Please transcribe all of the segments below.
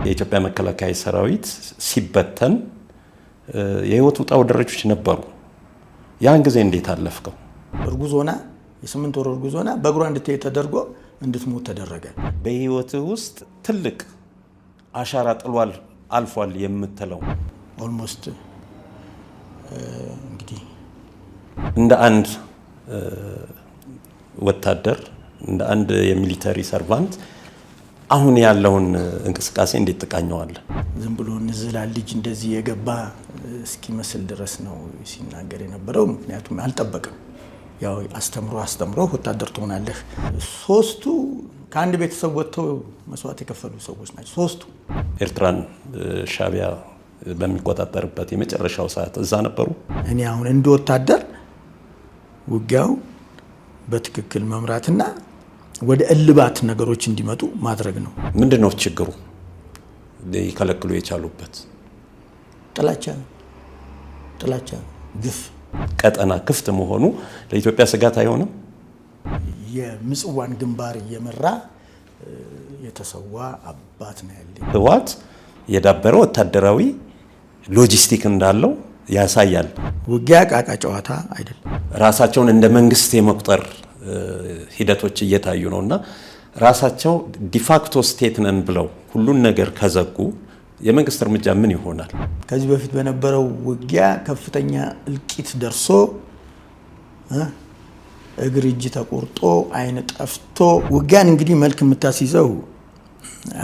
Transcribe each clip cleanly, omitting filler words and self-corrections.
የኢትዮጵያ መከላከያ ሰራዊት ሲበተን የህይወት ውጣ ውረዶች ነበሩ። ያን ጊዜ እንዴት አለፍከው? እርጉዝ ሆና የ8 ወር እርጉዝ ሆና በእግሯ እንድትሄድ ተደርጎ እንድትሞት ተደረገ። በህይወትህ ውስጥ ትልቅ አሻራ ጥሏል አልፏል የምትለው ኦልሞስት እንግዲህ እንደ አንድ ወታደር እንደ አንድ የሚሊተሪ ሰርቫንት አሁን ያለውን እንቅስቃሴ እንዴት ተቃኘዋል? ዝም ብሎ ንዝላል ልጅ እንደዚህ የገባ እስኪመስል ድረስ ነው ሲናገር የነበረው። ምክንያቱም አልጠበቅም። ያው አስተምሮ ወታደር ትሆናለህ። ሶስቱ ከአንድ ቤተሰብ ወጥተው መስዋዕት የከፈሉ ሰዎች ናቸው ሶስቱ። ኤርትራን ሻዕቢያ በሚቆጣጠርበት የመጨረሻው ሰዓት እዛ ነበሩ። እኔ አሁን እንደ ወታደር ውጊያው በትክክል መምራትና ወደ እልባት ነገሮች እንዲመጡ ማድረግ ነው። ምንድነው ችግሩ? ሊከለክሉ የቻሉበት ጥላቻ፣ ግፍ፣ ቀጠና ክፍት መሆኑ ለኢትዮጵያ ስጋት አይሆንም? የምጽዋን ግንባር እየመራ የተሰዋ አባት ነው ያለኝ። ህወሓት የዳበረ ወታደራዊ ሎጂስቲክ እንዳለው ያሳያል። ውጊያ ቃቃ ጨዋታ አይደለም። ራሳቸውን እንደ መንግስት የመቁጠር ሂደቶች እየታዩ ነውና ራሳቸው ዲፋክቶ ስቴት ነን ብለው ሁሉን ነገር ከዘጉ የመንግስት እርምጃ ምን ይሆናል? ከዚህ በፊት በነበረው ውጊያ ከፍተኛ እልቂት ደርሶ እግር እጅ ተቆርጦ አይን ጠፍቶ ውጊያን እንግዲህ መልክ የምታስይዘው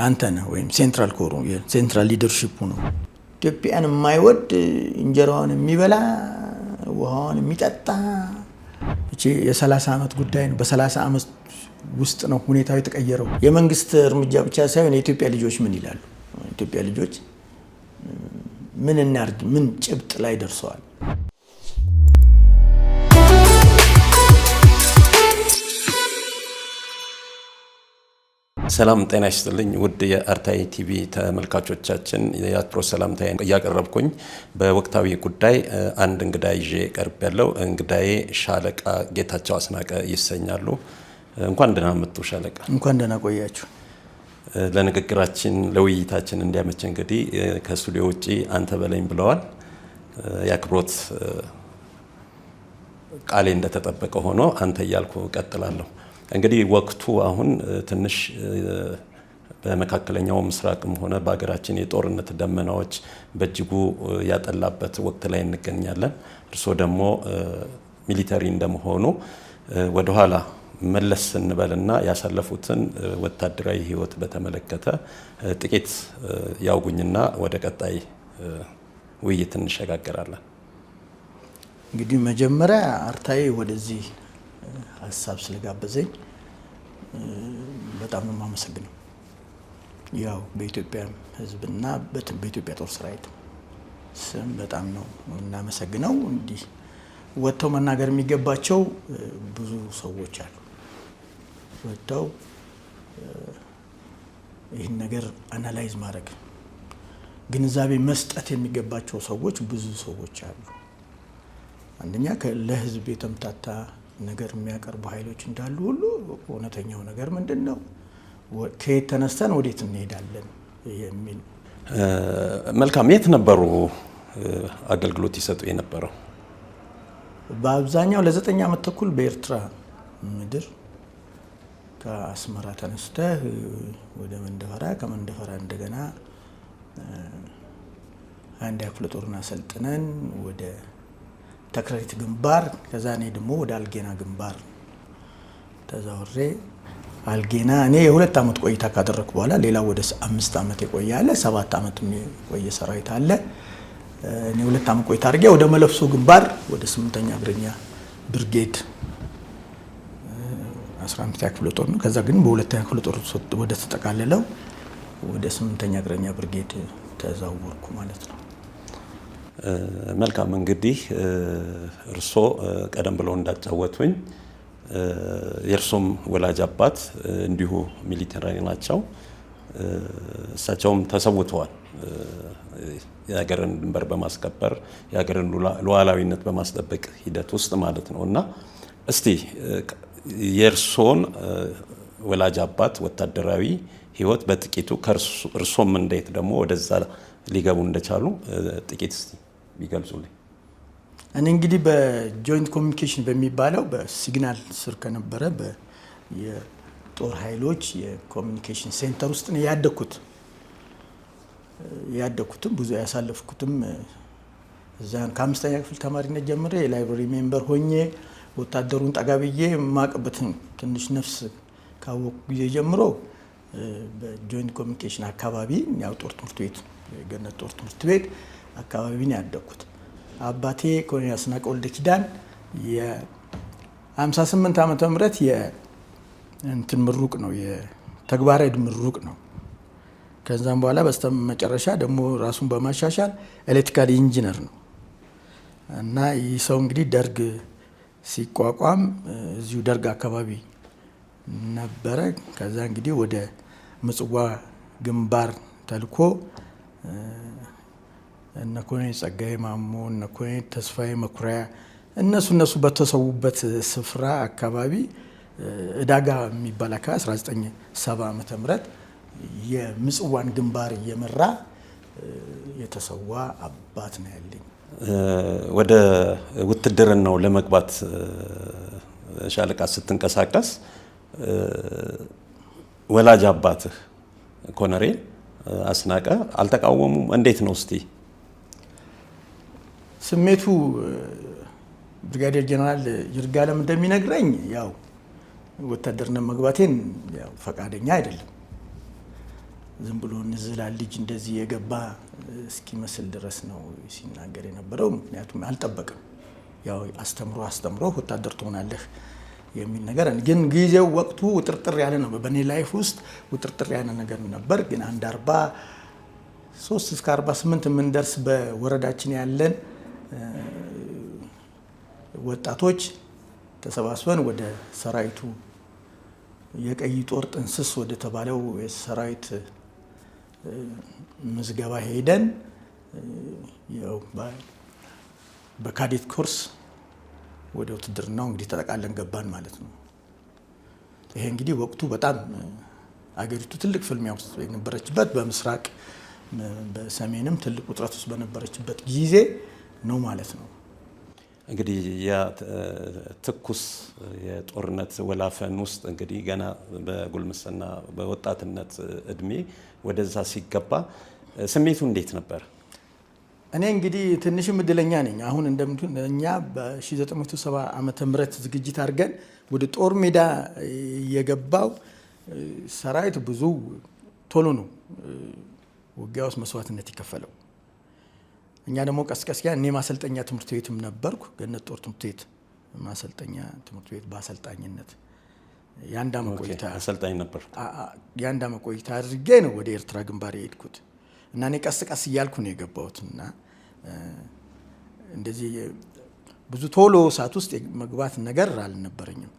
አንተ ነህ ወይም ሴንትራል ኮሩ ሴንትራል ሊደርሺፑ ነው። ኢትዮጵያን የማይወድ እንጀራውን የሚበላ ውሃውን የሚጠጣ የ30 ዓመት ጉዳይ ነው። በ30 ዓመት ውስጥ ነው ሁኔታው የተቀየረው። የመንግስት እርምጃ ብቻ ሳይሆን የኢትዮጵያ ልጆች ምን ይላሉ? ኢትዮጵያ ልጆች ምን እናርግ? ምን ጭብጥ ላይ ደርሰዋል? ሰላም ጤና ይስጥልኝ ውድ የአርታይ ቲቪ ተመልካቾቻችን፣ የአክብሮት ሰላምታዬን እያቀረብኩኝ በወቅታዊ ጉዳይ አንድ እንግዳ ይዤ ቀርብ ያለው እንግዳዬ ሻለቃ ጌታቸው አስናቀ ይሰኛሉ። እንኳን ደህና መጡ ሻለቃ። እንኳን ደህና ቆያችሁ። ለንግግራችን ለውይይታችን እንዲያመች እንግዲህ ከስቱዲዮ ውጪ አንተ በለኝ ብለዋል። የአክብሮት ቃሌ እንደተጠበቀ ሆኖ አንተ እያልኩ እቀጥላለሁ። እንግዲህ ወቅቱ አሁን ትንሽ በመካከለኛው ምስራቅም ሆነ በሀገራችን የጦርነት ደመናዎች በእጅጉ ያጠላበት ወቅት ላይ እንገኛለን። እርስዎ ደግሞ ሚሊተሪ እንደመሆኑ ወደኋላ መለስ እንበልና ያሳለፉትን ወታደራዊ ህይወት በተመለከተ ጥቂት ያውጉኝና ወደ ቀጣይ ውይይት እንሸጋገራለን። እንግዲህ መጀመሪያ አርታይ ወደዚህ ሀሳብ ስለጋበዘኝ በጣም ነው የማመሰግነው። ያው በኢትዮጵያ ህዝብና በኢትዮጵያ ጦር ሰራዊት ስም በጣም ነው እናመሰግነው። እንዲህ ወጥተው መናገር የሚገባቸው ብዙ ሰዎች አሉ። ወጥተው ይህን ነገር አናላይዝ ማድረግ ግንዛቤ መስጠት የሚገባቸው ሰዎች ብዙ ሰዎች አሉ። አንደኛ ለህዝብ የተምታታ ነገር የሚያቀርቡ ኃይሎች እንዳሉ ሁሉ እውነተኛው ነገር ምንድነው? ከየት ተነስተን ወዴት እንሄዳለን የሚል። መልካም። የት ነበሩ አገልግሎት ይሰጡ የነበረው? በአብዛኛው ለ9 ዓመት ተኩል በኤርትራ ምድር ከአስመራ ተነስተህ ወደ መንደፈራ፣ ከመንደፈራ እንደገና አንድ ክፍለ ጦርና ሰልጥነን ወደ ተክረሪት ግንባር፣ ከዛ እኔ ደግሞ ወደ አልጌና ግንባር ተዛውሬ አልጌና እኔ የ2 ዓመት ቆይታ ካደረኩ በኋላ ሌላ ወደ 5 ዓመት የቆየ አለ፣ 7 ዓመት የቆየ ሰራዊት አለ። እኔ 2 ዓመት ቆይታ አድርጌ ወደ መለፍሶ ግንባር ወደ 8ኛ እግረኛ ብርጌድ 15ኛ ክፍለ ጦር ነው። ከዛ ግን በ2ኛ ክፍለ ጦር ወደ ተጠቃለለው ወደ 8ኛ እግረኛ ብርጌድ ተዛወርኩ ማለት ነው። መልካም። እንግዲህ እርስዎ ቀደም ብለው እንዳጫወቱኝ የእርሶም ወላጅ አባት እንዲሁ ሚሊተሪ ናቸው። እሳቸውም ተሰውተዋል የሀገርን ድንበር በማስከበር የሀገርን ሉዓላዊነት በማስጠበቅ ሂደት ውስጥ ማለት ነው። እና እስቲ የእርሶን ወላጅ አባት ወታደራዊ ህይወት በጥቂቱ እርሶም እንዴት ደግሞ ወደዛ ሊገቡ እንደቻሉ ጥቂት ቢገልጹልኝ። እኔ እንግዲህ በጆይንት ኮሚኒኬሽን በሚባለው በሲግናል ስር ከነበረ የጦር ኃይሎች የኮሚኒኬሽን ሴንተር ውስጥ ነው ያደኩትም ብዙ ያሳለፍኩትም እዛን ከአምስተኛ ክፍል ተማሪነት ጀምሬ የላይብረሪ ሜምበር ሆኜ ወታደሩን ጠጋብዬ ማቀበትን ትንሽ ነፍስ ካወቁ ጊዜ ጀምሮ በጆይንት ኮሚኒኬሽን አካባቢ ያው ጦር ትምህርት ቤት ገነት ጦር ትምህርት ቤት አካባቢ ነው ያደኩት። አባቴ ኮሎኔል አስናቀ ወልደ ኪዳን የ58 ዓመተ ምህረት የእንትን ምሩቅ ነው የተግባራዊ ምሩቅ ነው። ከዛም በኋላ በስተመጨረሻ ደግሞ ራሱን በማሻሻል ኤሌክትሪካል ኢንጂነር ነው እና ይህ ሰው እንግዲህ ደርግ ሲቋቋም እዚሁ ደርግ አካባቢ ነበረ። ከዛ እንግዲህ ወደ ምጽዋ ግንባር ተልኮ እነ ኮሎኔል ጸጋዬ ማሞ እነ ኮሎኔል ተስፋዬ መኩሪያ እነሱ በተሰዉበት ስፍራ አካባቢ እዳጋ የሚባል አካባቢ 1970 ዓመተ ምህረት የምጽዋን ግንባር እየመራ የተሰዋ አባት ነው ያለኝ። ወደ ውትድርናው ለመግባት ሻለቃ ስትንቀሳቀስ ወላጅ አባትህ ኮሎኔል አስናቀ አልተቃወሙም? እንዴት ነው እስቲ ስሜቱ? ብርጋዴር ጀነራል ይርጋለም እንደሚነግረኝ ያው ወታደርነት መግባቴን ያው ፈቃደኛ አይደለም። ዝም ብሎ ንዝላል ልጅ እንደዚህ የገባ እስኪመስል ድረስ ነው ሲናገር የነበረው። ምክንያቱም አልጠበቅም። ያው አስተምሮ ወታደር ትሆናለህ የሚል ነገር ግን ጊዜው ወቅቱ ውጥርጥር ያለ ነው። በእኔ ላይፍ ውስጥ ውጥርጥር ያለ ነገር ነበር። ግን አንድ 43 እስከ 48 የምንደርስ በወረዳችን ያለን ወጣቶች ተሰባስበን ወደ ሰራዊቱ የቀይ ጦር ጥንስስ ወደ ተባለው የሰራዊት ምዝገባ ሄደን በካዴት ኮርስ ወደ ውትድርናው እንግዲህ ተጠቃለን ገባን ማለት ነው። ይሄ እንግዲህ ወቅቱ በጣም አገሪቱ ትልቅ ፍልሚያ ውስጥ የነበረችበት በምስራቅ በሰሜንም ትልቅ ውጥረት ውስጥ በነበረችበት ጊዜ ነው ማለት ነው። እንግዲህ ያ ትኩስ የጦርነት ወላፈን ውስጥ እንግዲህ ገና በጉልምስና በወጣትነት እድሜ ወደዛ ሲገባ ስሜቱ እንዴት ነበር? እኔ እንግዲህ ትንሽም እድለኛ ነኝ። አሁን እኛ በ1970 ዓመተ ምህረት ዝግጅት አድርገን ወደ ጦር ሜዳ የገባው ሰራዊት ብዙ ቶሎ ነው ውጊያ ውስጥ መስዋዕትነት የከፈለው። እኛ ደግሞ ቀስቀስያ እኔ ማሰልጠኛ ትምህርት ቤትም ነበርኩ። ገነት ጦር ትምህርት ቤት ማሰልጠኛ ትምህርት ቤት በአሰልጣኝነት የአንድ ዓመት ቆይታ አሰልጣኝ ነበር። የአንድ ዓመት ቆይታ አድርጌ ነው ወደ ኤርትራ ግንባር የሄድኩት እና እኔ ቀስ እያልኩ ነው የገባሁት እና እንደዚህ ብዙ ቶሎ እሳት ውስጥ መግባት ነገር አልነበረኝም።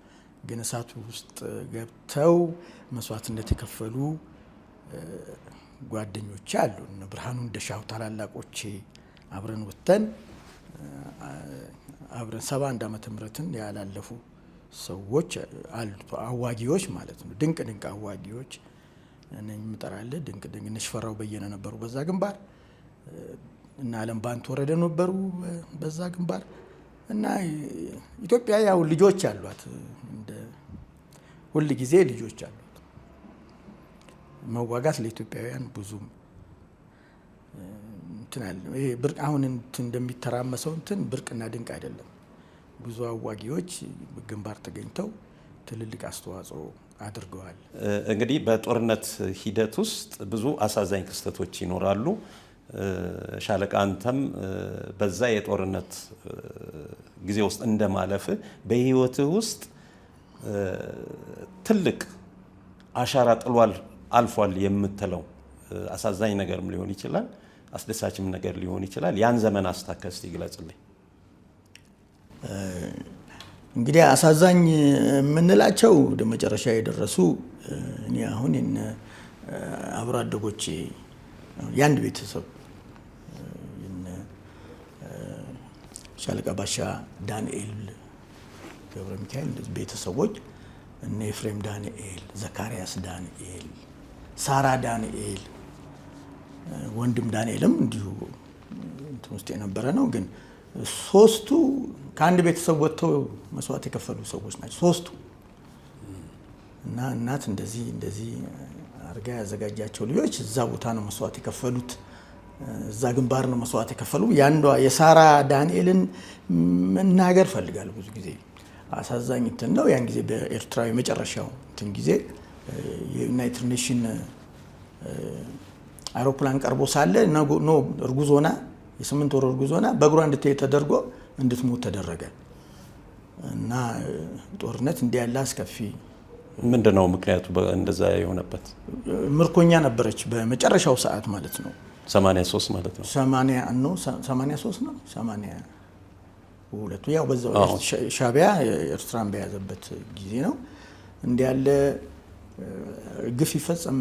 ግን እሳት ውስጥ ገብተው መስዋዕትነት የከፈሉ ጓደኞቼ አሉ። እነ ብርሃኑ እንደሻው ታላላቆቼ አብረን ወጥተን አብረን 71 ዓመተ ምህረትን ያላለፉ ሰዎች አሉ። አዋጊዎች ማለት ነው። ድንቅ አዋጊዎች እነኝ ምጠራለህ። ድንቅ እነ ሽፈራው በየነ ነበሩ በዛ ግንባር እና አለም ባንት ወረደ ነበሩ በዛ ግንባር እና ኢትዮጵያ ያው ልጆች አሏት፣ እንደ ሁል ጊዜ ልጆች አሏት። መዋጋት ለኢትዮጵያውያን ብዙም እንትን አለ። ይሄ ብርቅ አሁን እንትን እንደሚተራመሰው እንትን ብርቅና ድንቅ አይደለም። ብዙ አዋጊዎች ግንባር ተገኝተው ትልልቅ አስተዋጽኦ አድርገዋል። እንግዲህ በጦርነት ሂደት ውስጥ ብዙ አሳዛኝ ክስተቶች ይኖራሉ። ሻለቃ አንተም በዛ የጦርነት ጊዜ ውስጥ እንደማለፍ በህይወትህ ውስጥ ትልቅ አሻራ ጥሏል አልፏል የምትለው አሳዛኝ ነገርም ሊሆን ይችላል፣ አስደሳችም ነገር ሊሆን ይችላል። ያን ዘመን አስታከስ ይግለጽልኝ። እንግዲህ አሳዛኝ የምንላቸው ወደ መጨረሻ የደረሱ እኔ አሁን አብሮ አደጎቼ የአንድ ቤተሰብ ሻለቃ ባሻ ዳንኤል ገብረ ሚካኤል ቤተሰቦች እነ ኤፍሬም ዳንኤል፣ ዘካርያስ ዳንኤል፣ ሳራ ዳንኤል፣ ወንድም ዳንኤልም እንዲሁ እንትን ውስጥ የነበረ ነው። ግን ሶስቱ ከአንድ ቤተሰብ ወጥተው መስዋዕት የከፈሉ ሰዎች ናቸው ሶስቱ። እና እናት እንደዚህ አርጋ ያዘጋጃቸው ልጆች እዛ ቦታ ነው መስዋዕት የከፈሉት፣ እዛ ግንባር ነው መስዋዕት የከፈሉ። ያንዷ የሳራ ዳንኤልን መናገር ፈልጋለሁ ብዙ ጊዜ። አሳዛኝ እንትን ነው። ያን ጊዜ በኤርትራ የመጨረሻው እንትን ጊዜ የዩናይትድ ኔሽን አውሮፕላን ቀርቦ ሳለ ኖ እርጉዝ ሆና የ8 ወር እርጉዝ ሆና በእግሯ እንድትሄድ ተደርጎ እንድትሞት ተደረገ። እና ጦርነት እንዲህ ያለ አስከፊ ምንድነው ምክንያቱ እንደዛ የሆነበት? ምርኮኛ ነበረች በመጨረሻው ሰዓት ማለት ነው። 83 ማለት ነው። 83 ነው 82 ያው በዛው ሻዕቢያ ኤርትራን በያዘበት ጊዜ ነው። እንዲህ ያለ ግፍ ይፈጸም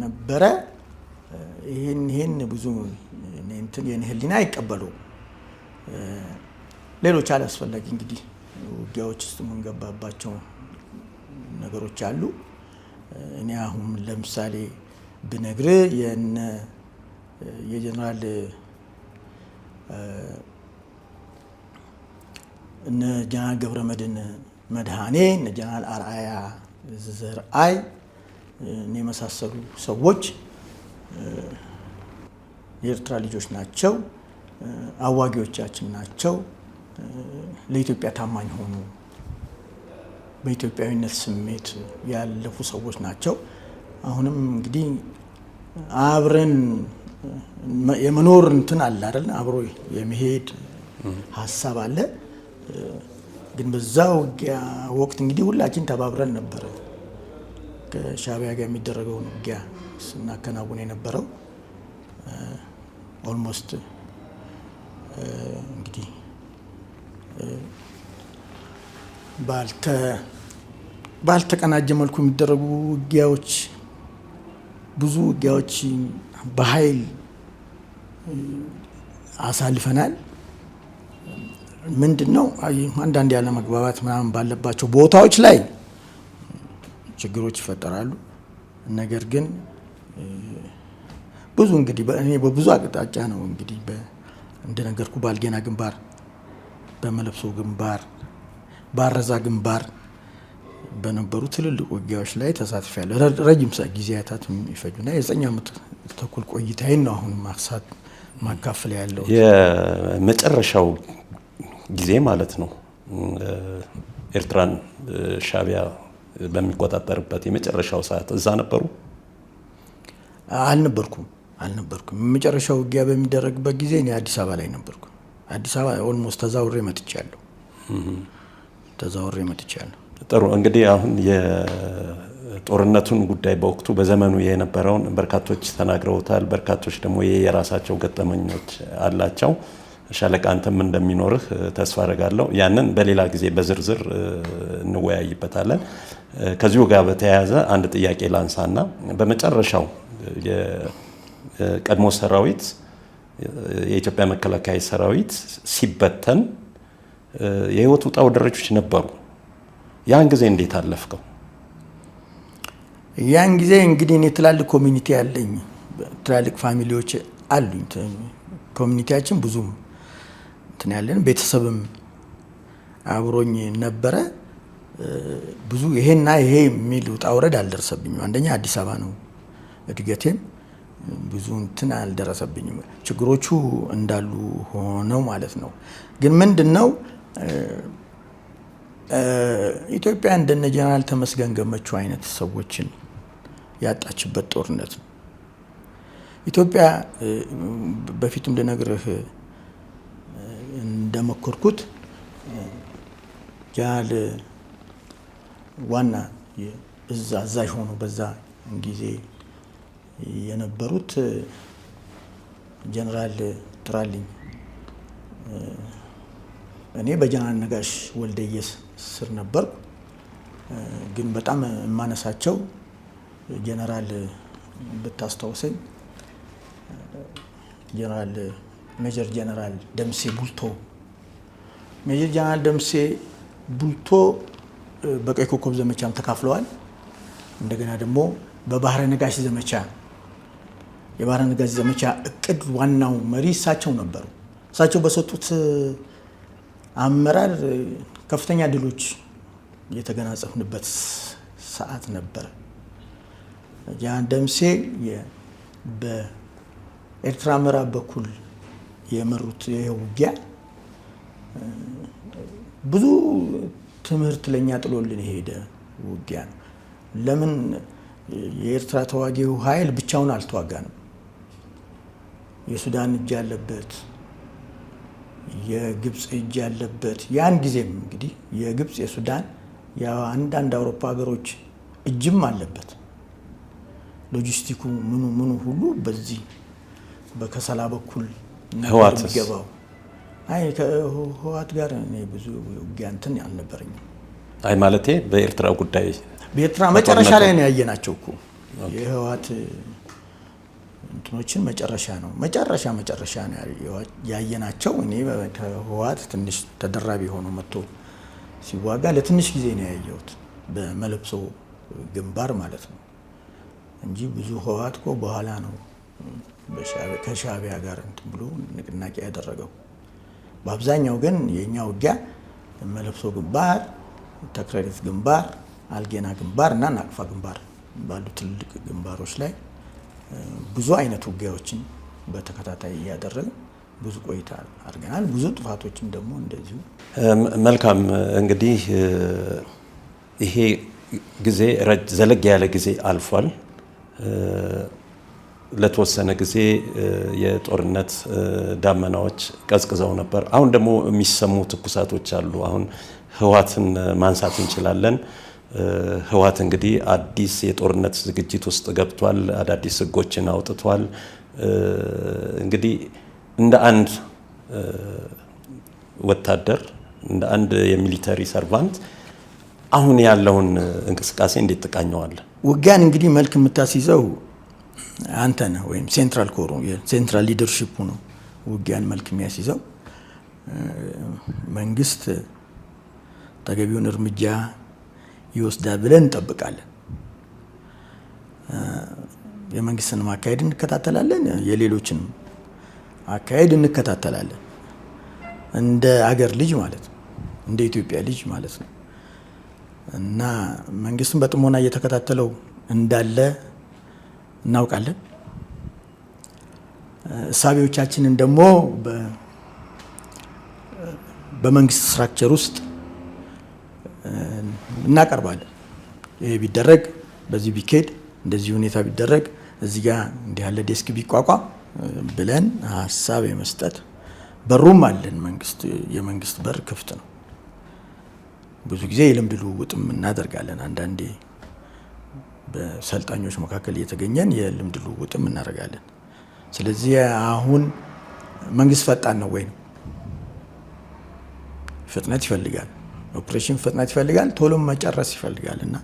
ነበረ። ይሄን ብዙ እንትን የኔ ህሊና አይቀበሉ። ሌሎች አላስፈላጊ እንግዲህ ውጊያዎች ውስጥ የምንገባባቸው ነገሮች አሉ። እኔ አሁን ለምሳሌ ብነግር የጀነራል እነ ጀነራል ገብረመድህን መድኃኔ፣ እነ ጀነራል አርአያ ዘርአይ የመሳሰሉ ሰዎች የኤርትራ ልጆች ናቸው፣ አዋጊዎቻችን ናቸው። ለኢትዮጵያ ታማኝ ሆኑ፣ በኢትዮጵያዊነት ስሜት ያለፉ ሰዎች ናቸው። አሁንም እንግዲህ አብረን የመኖር እንትን አለ አይደል? አብሮ የመሄድ ሀሳብ አለ። ግን በዛ ውጊያ ወቅት እንግዲህ ሁላችን ተባብረን ነበረ ከሻዕቢያ ጋር የሚደረገውን ውጊያ ስናከናውን የነበረው። ኦልሞስት እንግዲህ ባልተቀናጀ መልኩ የሚደረጉ ውጊያዎች፣ ብዙ ውጊያዎች በኃይል አሳልፈናል። ምንድነው አንዳንድ ያለ መግባባት ምናምን ባለባቸው ቦታዎች ላይ ችግሮች ይፈጠራሉ። ነገር ግን ብዙ እንግዲህ እኔ በብዙ አቅጣጫ ነው እንግዲህ እንደነገርኩ ባልጌና ግንባር፣ በመለብሶ ግንባር፣ ባረዛ ግንባር በነበሩ ትልልቅ ውጊያዎች ላይ ተሳትፌያለሁ። ረጅም ጊዜያት የሚፈጁና የ9 ዓመት ተኩል ቆይታዬን ነው አሁን ማካፈል ያለው። የመጨረሻው ጊዜ ማለት ነው ኤርትራን ሻዕቢያ በሚቆጣጠርበት የመጨረሻው ሰዓት እዛ ነበሩ? አልነበርኩም። የመጨረሻው ውጊያ በሚደረግበት ጊዜ እኔ አዲስ አበባ ላይ ነበርኩ። አዲስ አበባ ኦልሞስት ተዛውሬ መጥቻለሁ። ጥሩ። እንግዲህ አሁን የጦርነቱን ጉዳይ በወቅቱ በዘመኑ የነበረውን በርካቶች ተናግረውታል። በርካቶች ደግሞ የራሳቸው ገጠመኞች አላቸው። ሻለቃ አንተም እንደሚኖርህ ተስፋ አደርጋለሁ። ያንን በሌላ ጊዜ በዝርዝር እንወያይበታለን። ከዚሁ ጋር በተያያዘ አንድ ጥያቄ ላንሳና በመጨረሻው የቀድሞ ሰራዊት የኢትዮጵያ መከላከያ ሰራዊት ሲበተን የህይወት ውጣ ውረዶች ነበሩ። ያን ጊዜ እንዴት አለፍከው? ያን ጊዜ እንግዲህ እኔ ትላልቅ ኮሚኒቲ ያለኝ ትላልቅ ፋሚሊዎች አሉኝ። ኮሚኒቲያችን ብዙም እንትን ያለን ቤተሰብም አብሮኝ ነበረ። ብዙ ይሄና ይሄ የሚል ውጣ ውረድ አልደረሰብኝም። አንደኛ አዲስ አበባ ነው እድገቴም፣ ብዙ እንትን አልደረሰብኝም። ችግሮቹ እንዳሉ ሆነው ማለት ነው። ግን ምንድነው ኢትዮጵያ እንደነ ጀነራል ተመስገን ገመቹ አይነት ሰዎችን ያጣችበት ጦርነት ነው። ኢትዮጵያ በፊትም እንደነገርህ እንደመኮርኩት ጀነራል ዋና እዛ አዛዥ ሆኖ በዛ ጊዜ የነበሩት ጀነራል ጥራልኝ፣ እኔ በጀነራል ነጋሽ ወልደየስ ስር ነበርኩ። ግን በጣም የማነሳቸው ጀነራል ብታስታውሰኝ ጀነራል ሜጀር ጀነራል ደምሴ ቡልቶ። ሜጀር ጀነራል ደምሴ ቡልቶ በቀይ ኮከብ ዘመቻም ተካፍለዋል። እንደገና ደግሞ በባህረ ነጋሽ ዘመቻ የባህረ ነጋሽ ዘመቻ እቅድ ዋናው መሪ እሳቸው ነበሩ። እሳቸው በሰጡት አመራር ከፍተኛ ድሎች የተገናጸፍንበት ሰዓት ነበር። ጃን ደምሴ በኤርትራ ምዕራብ በኩል የመሩት ውጊያ ብዙ ትምህርት ለኛ ጥሎልን የሄደ ውጊያ ነው። ለምን የኤርትራ ተዋጊው ኃይል ብቻውን አልተዋጋንም። የሱዳን እጅ ያለበት፣ የግብፅ እጅ ያለበት፣ ያን ጊዜም እንግዲህ የግብፅ የሱዳን የአንዳንድ አውሮፓ ሀገሮች እጅም አለበት። ሎጂስቲኩ ምኑ ሁሉ በዚህ በከሰላ በኩል ነበር የሚገባው። አይ ከህወሓት ጋር እኔ ብዙ ውጊያ እንትን አልነበረኝም። አይ ማለቴ በኤርትራ ጉዳይ በኤርትራ መጨረሻ ላይ ነው ያየናቸው እኮ የህወሓት እንትኖችን መጨረሻ ነው ያየናቸው። እኔ ከህወሓት ትንሽ ተደራቢ ሆኖ መጥቶ ሲዋጋ ለትንሽ ጊዜ ነው ያየሁት፣ በመለብሶ ግንባር ማለት ነው እንጂ ብዙ ህወሓት እኮ በኋላ ነው ከሻዕቢያ ጋር እንትን ብሎ ንቅናቄ ያደረገው። በአብዛኛው ግን የኛ ውጊያ መለብሶ ግንባር፣ ተክረሪት ግንባር፣ አልጌና ግንባር እና ናቅፋ ግንባር ባሉ ትልቅ ግንባሮች ላይ ብዙ አይነት ውጊያዎችን በተከታታይ እያደረግን ብዙ ቆይታ አድርገናል። ብዙ ጥፋቶችን ደግሞ እንደዚሁ። መልካም እንግዲህ ይሄ ጊዜ ዘለግ ያለ ጊዜ አልፏል። ለተወሰነ ጊዜ የጦርነት ዳመናዎች ቀዝቅዘው ነበር። አሁን ደግሞ የሚሰሙ ትኩሳቶች አሉ። አሁን ህወሓትን ማንሳት እንችላለን። ህወሓት እንግዲህ አዲስ የጦርነት ዝግጅት ውስጥ ገብቷል። አዳዲስ ህጎችን አውጥቷል። እንግዲህ እንደ አንድ ወታደር እንደ አንድ የሚሊተሪ ሰርቫንት አሁን ያለውን እንቅስቃሴ እንዴት ትቃኘዋለህ? ውጊያን እንግዲህ መልክ የምታስይዘው አንተ ነህ፣ ወይም ሴንትራል ኮሩ ሴንትራል ሊደርሺፑ ነው ውጊያን መልክ የሚያስይዘው። መንግስት ተገቢውን እርምጃ ይወስዳል ብለን እንጠብቃለን። የመንግስትን አካሄድ እንከታተላለን፣ የሌሎችን አካሄድ እንከታተላለን። እንደ አገር ልጅ ማለት ነው፣ እንደ ኢትዮጵያ ልጅ ማለት ነው። እና መንግስትን በጥሞና እየተከታተለው እንዳለ እናውቃለን። እሳቤዎቻችንን ደግሞ በመንግስት ስትራክቸር ውስጥ እናቀርባለን። ይሄ ቢደረግ፣ በዚህ ቢኬድ፣ እንደዚህ ሁኔታ ቢደረግ፣ እዚህ ጋር እንዲህ ያለ ዴስክ ቢቋቋም ብለን ሀሳብ የመስጠት በሩም አለን። የመንግስት በር ክፍት ነው። ብዙ ጊዜ የልምድ ልውውጥም እናደርጋለን። አንዳንዴ በሰልጣኞች መካከል እየተገኘን የልምድ ልውውጥም እናደርጋለን። ስለዚህ አሁን መንግስት ፈጣን ነው ወይ? ፍጥነት ይፈልጋል። ኦፕሬሽን ፍጥነት ይፈልጋል። ቶሎ መጨረስ ይፈልጋል። እና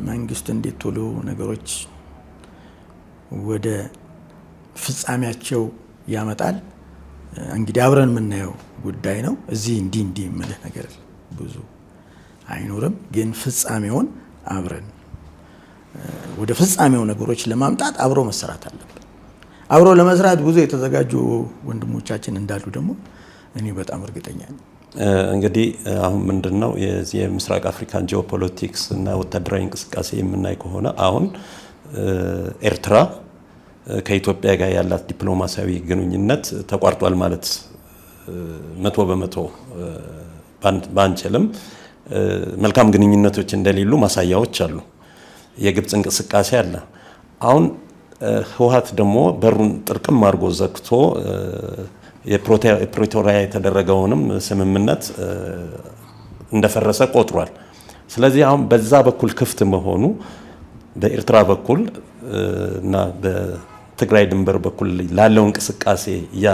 መንግስት እንዴት ቶሎ ነገሮች ወደ ፍጻሜያቸው ያመጣል እንግዲህ አብረን የምናየው ጉዳይ ነው። እዚህ እንዲህ የምልህ ነገር ብዙ አይኖርም። ግን ፍጻሜውን አብረን ወደ ፍጻሜው ነገሮች ለማምጣት አብሮ መሰራት አለበት። አብሮ ለመስራት ብዙ የተዘጋጁ ወንድሞቻችን እንዳሉ ደግሞ እኔ በጣም እርግጠኛ ነኝ። እንግዲህ አሁን ምንድነው የዚህ የምስራቅ አፍሪካን ጂኦፖለቲክስ እና ወታደራዊ እንቅስቃሴ የምናይ ከሆነ አሁን ኤርትራ ከኢትዮጵያ ጋር ያላት ዲፕሎማሲያዊ ግንኙነት ተቋርጧል ማለት 100% ባንችልም መልካም ግንኙነቶች እንደሌሉ ማሳያዎች አሉ። የግብፅ እንቅስቃሴ አለ። አሁን ህወሓት ደግሞ በሩን ጥርቅም አድርጎ ዘግቶ የፕሪቶሪያ የተደረገውንም ስምምነት እንደፈረሰ ቆጥሯል። ስለዚህ አሁን በዛ በኩል ክፍት መሆኑ በኤርትራ በኩል እና በትግራይ ድንበር በኩል ላለው እንቅስቃሴ ያ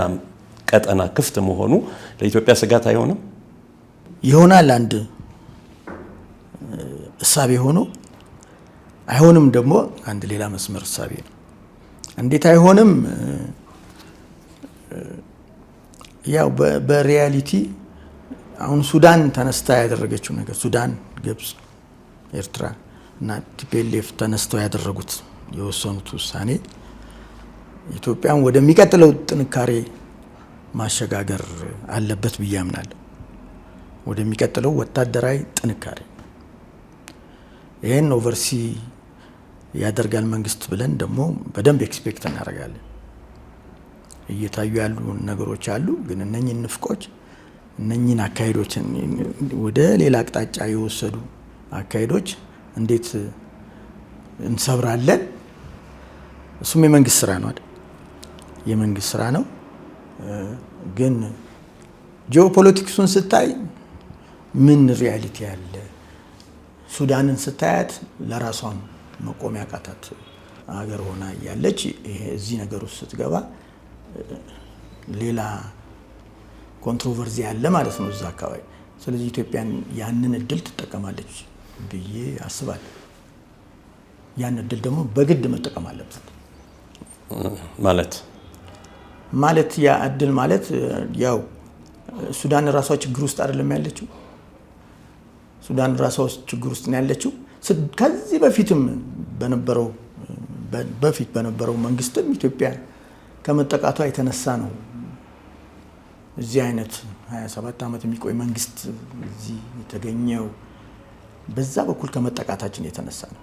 ቀጠና ክፍት መሆኑ ለኢትዮጵያ ስጋት አይሆንም? ይሆናል። አንድ እሳቤ ሆኖ አይሆንም ደግሞ አንድ ሌላ መስመር እሳቤ ነው። እንዴት አይሆንም? ያው በሪያሊቲ አሁን ሱዳን ተነስታ ያደረገችው ነገር፣ ሱዳን ግብጽ፣ ኤርትራ እና ቲፒኤልኤፍ ተነስተው ያደረጉት የወሰኑት ውሳኔ ኢትዮጵያን ወደሚቀጥለው ጥንካሬ ማሸጋገር አለበት ብዬ አምናለሁ። ወደሚቀጥለው ወታደራዊ ጥንካሬ ይሄን ኦቨርሲ ያደርጋል መንግስት ብለን ደግሞ በደንብ ኤክስፔክት እናደርጋለን። እየታዩ ያሉ ነገሮች አሉ፣ ግን እነኚህን ንፍቆች እነኚህን አካሄዶች ወደ ሌላ አቅጣጫ የወሰዱ አካሄዶች እንዴት እንሰብራለን? እሱም የመንግስት ስራ ነው አይደል? የመንግስት ስራ ነው። ግን ጂኦፖለቲክሱን ስታይ ምን ሪያሊቲ ያለ ሱዳንን ስታያት ለራሷም መቆም ያቃታት ሀገር ሆና ያለች እዚህ ነገር ውስጥ ስትገባ ሌላ ኮንትሮቨርሲ ያለ ማለት ነው እዛ አካባቢ። ስለዚህ ኢትዮጵያን ያንን እድል ትጠቀማለች ብዬ አስባለሁ። ያን እድል ደግሞ በግድ መጠቀም አለበት ማለት ያ እድል ማለት ያው ሱዳን ራሷ ችግር ውስጥ አይደለም ያለችው። ሱዳን ራሷ ችግር ውስጥ ነው ያለችው። ከዚህ በፊትም በነበረው መንግስትም ኢትዮጵያ ከመጠቃቷ የተነሳ ነው እዚህ አይነት 27 ዓመት የሚቆይ መንግስት እዚህ የተገኘው። በዛ በኩል ከመጠቃታችን የተነሳ ነው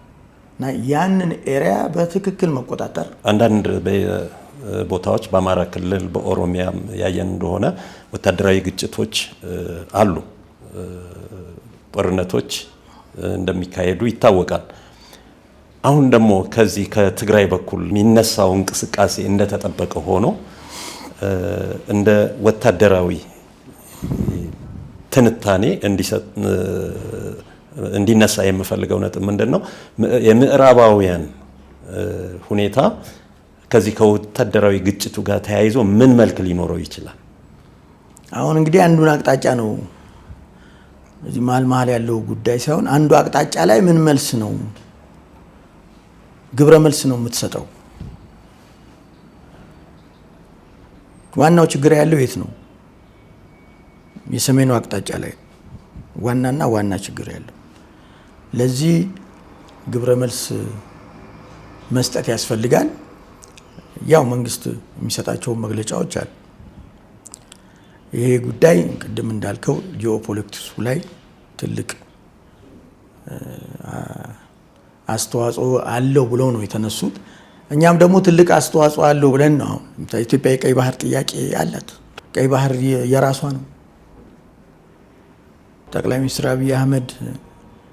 እና ያንን ኤሪያ በትክክል መቆጣጠር አንዳንድ ቦታዎች በአማራ ክልል በኦሮሚያም ያየን እንደሆነ ወታደራዊ ግጭቶች አሉ፣ ጦርነቶች እንደሚካሄዱ ይታወቃል። አሁን ደግሞ ከዚህ ከትግራይ በኩል የሚነሳው እንቅስቃሴ እንደተጠበቀ ሆኖ እንደ ወታደራዊ ትንታኔ እንዲነሳ የምፈልገው ነጥብ ምንድነው? የምዕራባውያን ሁኔታ ከዚህ ከወታደራዊ ግጭቱ ጋር ተያይዞ ምን መልክ ሊኖረው ይችላል? አሁን እንግዲህ አንዱን አቅጣጫ ነው እዚህ መሀል ያለው ጉዳይ ሳይሆን አንዱ አቅጣጫ ላይ ምን መልስ ነው ግብረ መልስ ነው የምትሰጠው። ዋናው ችግር ያለው የት ነው? የሰሜኑ አቅጣጫ ላይ ዋና ችግር ያለው። ለዚህ ግብረ መልስ መስጠት ያስፈልጋል። ያው መንግስት የሚሰጣቸው መግለጫዎች አሉ። ይሄ ጉዳይ ቅድም እንዳልከው ጂኦፖለቲክሱ ላይ ትልቅ አስተዋጽኦ አለው ብለው ነው የተነሱት። እኛም ደግሞ ትልቅ አስተዋጽኦ አለው ብለን ነው። ኢትዮጵያ የቀይ ባህር ጥያቄ አላት። ቀይ ባህር የራሷ ነው። ጠቅላይ ሚኒስትር አብይ አህመድ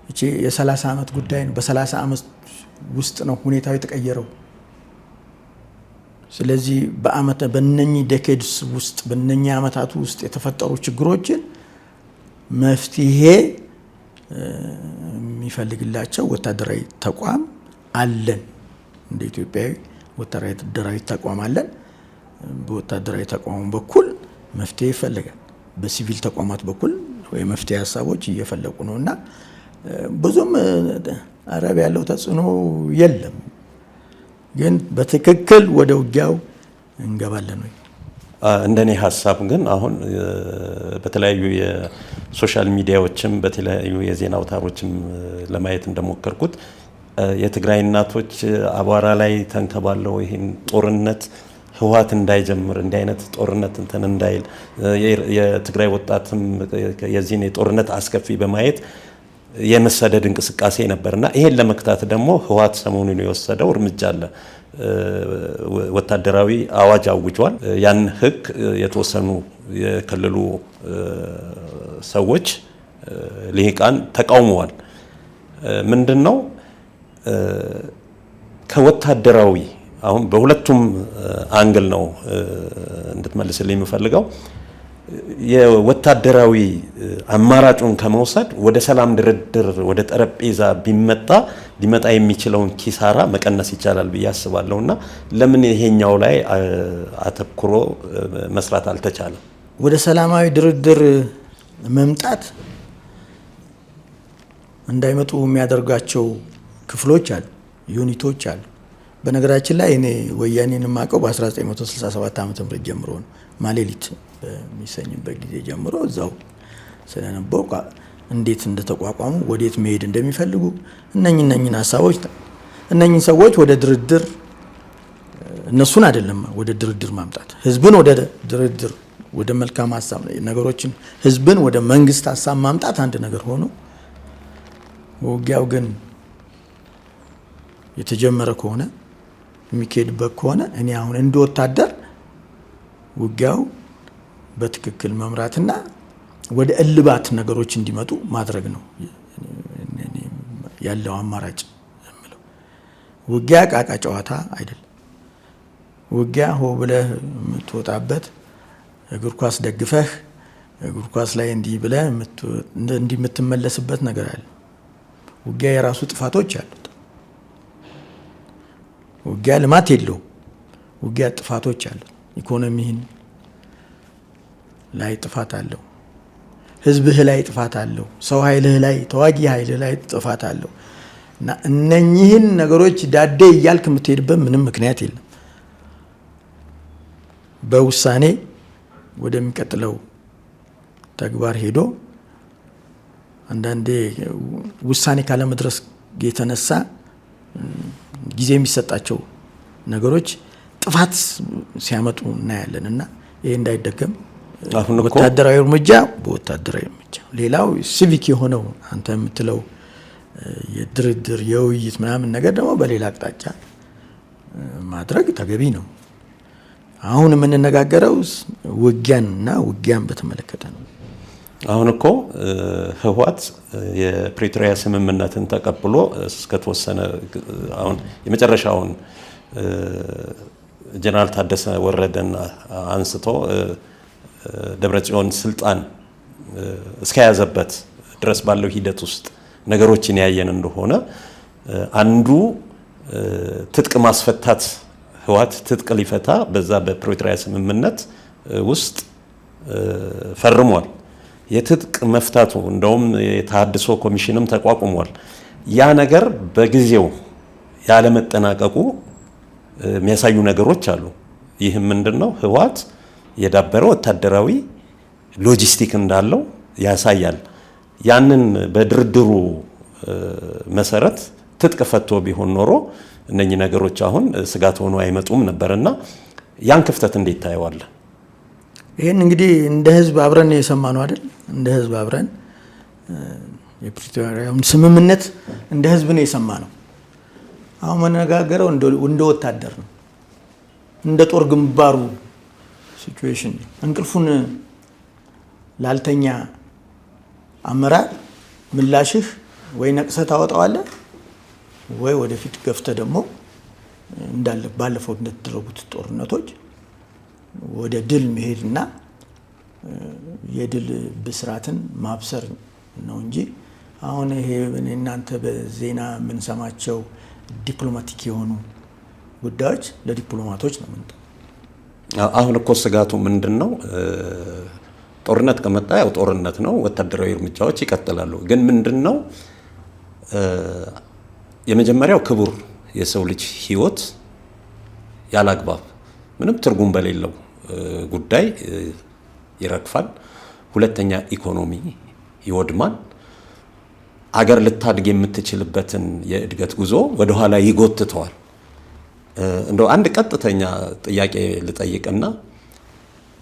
እቺ የ30 ዓመት ጉዳይ ነው። በ30 ዓመት ውስጥ ነው ሁኔታው የተቀየረው። ስለዚህ በእነኚህ ዴኬድስ ውስጥ በእነኚህ ዓመታት ውስጥ የተፈጠሩ ችግሮችን መፍትሄ የሚፈልግላቸው ወታደራዊ ተቋም አለን። እንደ ኢትዮጵያዊ ወታደራዊ ተቋም አለን። በወታደራዊ ተቋሙ በኩል መፍትሄ ይፈልጋል። በሲቪል ተቋማት በኩል የመፍትሄ ሀሳቦች እየፈለቁ ነው እና ብዙም አረብ ያለው ተጽዕኖ የለም። ግን በትክክል ወደ ውጊያው እንገባለን ወይ? እንደኔ ሀሳብ ግን አሁን በተለያዩ የሶሻል ሚዲያዎችም በተለያዩ የዜና አውታሮችም ለማየት እንደሞከርኩት የትግራይ እናቶች አቧራ ላይ ተንከባለው ይሄን ጦርነት ህወሓት እንዳይጀምር እንዲህ አይነት ጦርነት እንትን እንዳይል የትግራይ ወጣትም የዚህን የጦርነት አስከፊ በማየት የመሰደድ እንቅስቃሴ ነበርና ይሄን ለመክታት ደግሞ ህወሓት ሰሞኑን የወሰደው እርምጃ አለ። ወታደራዊ አዋጅ አውጇል። ያን ህግ የተወሰኑ የክልሉ ሰዎች ልሂቃን ተቃውመዋል። ምንድነው ከወታደራዊ አሁን በሁለቱም አንግል ነው እንድትመልስልኝ የምፈልገው። የወታደራዊ አማራጩን ከመውሰድ ወደ ሰላም ድርድር ወደ ጠረጴዛ ሊመጣ የሚችለውን ኪሳራ መቀነስ ይቻላል ብዬ አስባለሁና ለምን ይሄኛው ላይ አተኩሮ መስራት አልተቻለም? ወደ ሰላማዊ ድርድር መምጣት እንዳይመጡ የሚያደርጋቸው ክፍሎች አሉ፣ ዩኒቶች አሉ። በነገራችን ላይ እኔ ወያኔን የማውቀው በ1967 ዓ.ም ጀምሮ ነው። ማሌሊት በሚሰኝበት ጊዜ ጀምሮ እዛው ስለነበርኩ እንዴት እንደተቋቋሙ ወዴት መሄድ እንደሚፈልጉ እነኝን ሀሳቦች እነኝን ሰዎች ወደ ድርድር እነሱን አይደለም ወደ ድርድር ማምጣት ህዝብን ወደ ድርድር ወደ መልካም ሀሳብ ነገሮችን ህዝብን ወደ መንግስት ሀሳብ ማምጣት አንድ ነገር ሆኖ ውጊያው ግን የተጀመረ ከሆነ የሚካሄድበት ከሆነ እኔ አሁን እንደ ወታደር ውጊያው በትክክል መምራትና ወደ እልባት ነገሮች እንዲመጡ ማድረግ ነው ያለው አማራጭ የምለው። ውጊያ ቃቃ ጨዋታ አይደለም። ውጊያ ሆ ብለህ የምትወጣበት እግር ኳስ ደግፈህ እግር ኳስ ላይ እንዲህ ብለህ እንዲህ የምትመለስበት ነገር አለ። ውጊያ የራሱ ጥፋቶች አሉት። ውጊያ ልማት የለውም። ውጊያ ጥፋቶች አሉት። ኢኮኖሚህን ላይ ጥፋት አለው። ህዝብህ ላይ ጥፋት አለው። ሰው ኃይልህ ላይ ተዋጊ ኃይልህ ላይ ጥፋት አለው። እና እነኚህን ነገሮች ዳዴ እያልክ የምትሄድበት ምንም ምክንያት የለም። በውሳኔ ወደሚቀጥለው ተግባር ሄዶ አንዳንዴ ውሳኔ ካለመድረስ የተነሳ ጊዜ የሚሰጣቸው ነገሮች ጥፋት ሲያመጡ እናያለን እና ይሄ እንዳይደገም ወታደራዊ እርምጃ በወታደራዊ እርምጃ፣ ሌላው ሲቪክ የሆነው አንተ የምትለው የድርድር የውይይት ምናምን ነገር ደግሞ በሌላ አቅጣጫ ማድረግ ተገቢ ነው። አሁን የምንነጋገረው ውጊያንና ውጊያን በተመለከተ ነው። አሁን እኮ ህወሓት የፕሪቶሪያ ስምምነትን ተቀብሎ እስከተወሰነ አሁን የመጨረሻውን ጀነራል ታደሰ ወረደን አንስቶ ደብረጽዮን ስልጣን እስከያዘበት ድረስ ባለው ሂደት ውስጥ ነገሮችን ያየን እንደሆነ አንዱ ትጥቅ ማስፈታት ህወሓት ትጥቅ ሊፈታ በዛ በፕሪቶሪያ ስምምነት ውስጥ ፈርሟል። የትጥቅ መፍታቱ እንደውም የተሃድሶ ኮሚሽንም ተቋቁሟል። ያ ነገር በጊዜው ያለ መጠናቀቁ የሚያሳዩ ነገሮች አሉ። ይህም ምንድነው? ህወሓት የዳበረ ወታደራዊ ሎጂስቲክ እንዳለው ያሳያል። ያንን በድርድሩ መሰረት ትጥቅ ፈቶ ቢሆን ኖሮ እነኚህ ነገሮች አሁን ስጋት ሆኖ አይመጡም ነበርና ያን ክፍተት እንዴት ታየዋለህ? ይሄን እንግዲህ እንደ ህዝብ አብረን የሰማነው አይደል? እንደ ህዝብ አብረን የፕሪቶሪያውን ስምምነት እንደ ህዝብ ነው የሰማነው። አሁን መነጋገረው እንደ ወታደር ነው፣ እንደ ጦር ግንባሩ ሲቹዌሽን ነው። እንቅልፉን ላልተኛ አመራር ምላሽህ ወይ ነቅሰህ ታወጣዋለህ ወይ ወደፊት ገፍተህ ደግሞ እንዳለ ባለፈው እንደተደረጉት ጦርነቶች ወደ ድል መሄድና የድል ብስራትን ማብሰር ነው እንጂ አሁን ይሄ እናንተ በዜና የምንሰማቸው ዲፕሎማቲክ የሆኑ ጉዳዮች ለዲፕሎማቶች ነው። አሁን እኮ ስጋቱ ምንድነው? ጦርነት ከመጣ ያው ጦርነት ነው፣ ወታደራዊ እርምጃዎች ይቀጥላሉ። ግን ምንድነው የመጀመሪያው ክቡር የሰው ልጅ ህይወት ያላግባብ ምንም ትርጉም በሌለው ጉዳይ ይረግፋል። ሁለተኛ ኢኮኖሚ ይወድማል። አገር ልታድግ የምትችልበትን የእድገት ጉዞ ወደ ኋላ ይጎትተዋል። እንደው አንድ ቀጥተኛ ጥያቄ ልጠይቅና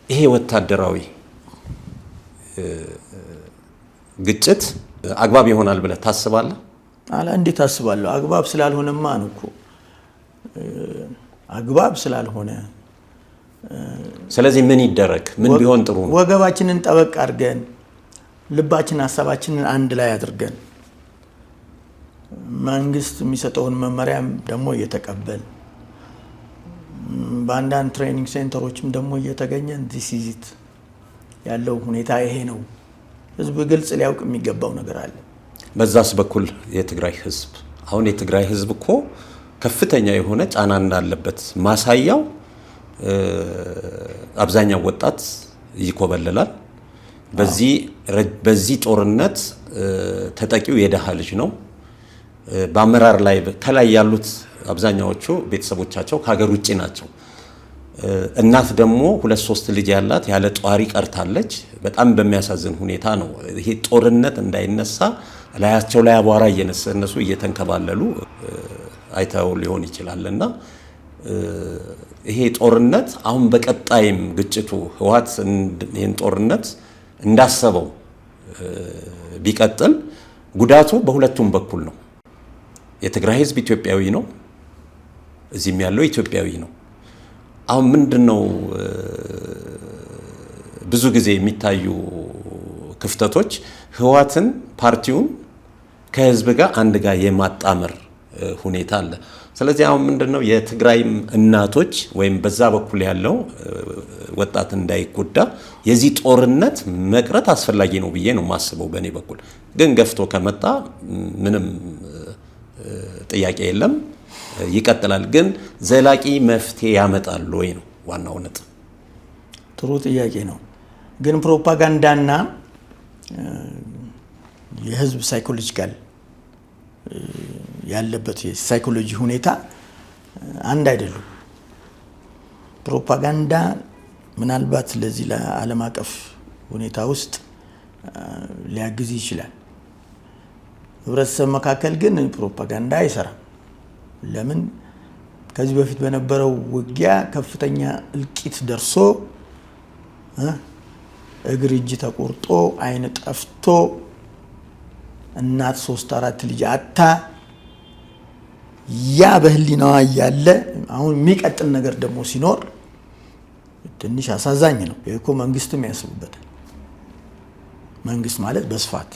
ይሄ ወታደራዊ ግጭት አግባብ ይሆናል ብለህ ታስባለህ? እንዴት ታስባለህ? አግባብ ስላልሆነማ ነው እኮ አግባብ ስላልሆነ። ስለዚህ ምን ይደረግ? ምን ቢሆን ጥሩ ነው? ወገባችንን ጠበቅ አድርገን ልባችን ሀሳባችንን አንድ ላይ አድርገን መንግስት የሚሰጠውን መመሪያም ደግሞ እየተቀበል በአንዳንድ ትሬኒንግ ሴንተሮችም ደግሞ እየተገኘን ዲሲዚት ያለው ሁኔታ ይሄ ነው። ህዝብ ግልጽ ሊያውቅ የሚገባው ነገር አለ። በዛስ በኩል የትግራይ ህዝብ አሁን የትግራይ ህዝብ እኮ ከፍተኛ የሆነ ጫና እንዳለበት ማሳያው አብዛኛው ወጣት ይኮበለላል። በዚህ ጦርነት ተጠቂው የደሃ ልጅ ነው። በአመራር ላይ ከላይ ያሉት አብዛኛዎቹ ቤተሰቦቻቸው ከሀገር ውጭ ናቸው። እናት ደግሞ 2-3 ልጅ ያላት ያለ ጧሪ ቀርታለች። በጣም በሚያሳዝን ሁኔታ ነው። ይሄ ጦርነት እንዳይነሳ ላያቸው ላይ አቧራ እየነሱ እየተንከባለሉ አይተው ሊሆን ይችላልና ይሄ ጦርነት አሁን በቀጣይም ግጭቱ ህወሓት ይሄን ጦርነት እንዳሰበው ቢቀጥል ጉዳቱ በሁለቱም በኩል ነው። የትግራይ ህዝብ ኢትዮጵያዊ ነው፣ እዚህም ያለው ኢትዮጵያዊ ነው። አሁን ምንድነው ብዙ ጊዜ የሚታዩ ክፍተቶች ህወሓትን ፓርቲውን ከህዝብ ጋር አንድ ጋር የማጣመር ሁኔታ አለ። ስለዚህ አሁን ምንድነው የትግራይም እናቶች ወይም በዛ በኩል ያለው ወጣት እንዳይጎዳ የዚህ ጦርነት መቅረት አስፈላጊ ነው ብዬ ነው ማስበው። በእኔ በኩል ግን ገፍቶ ከመጣ ምንም ጥያቄ የለም፣ ይቀጥላል። ግን ዘላቂ መፍትሄ ያመጣል ወይ ነው ዋናው ነጥብ። ጥሩ ጥያቄ ነው። ግን ፕሮፓጋንዳና የህዝብ ሳይኮሎጂካል ያለበት የሳይኮሎጂ ሁኔታ አንድ አይደሉም። ፕሮፓጋንዳ ምናልባት ለዚህ ለዓለም አቀፍ ሁኔታ ውስጥ ሊያግዝ ይችላል። ህብረተሰብ መካከል ግን ፕሮፓጋንዳ አይሰራም። ለምን? ከዚህ በፊት በነበረው ውጊያ ከፍተኛ እልቂት ደርሶ እግር እጅ ተቆርጦ አይን ጠፍቶ እናት 3-4 ልጅ አታ ያ በህሊናዋ ያለ አሁን የሚቀጥል ነገር ደግሞ ሲኖር ትንሽ አሳዛኝ ነው። የኮ መንግስትም ያስቡበታል። መንግስት ማለት በስፋት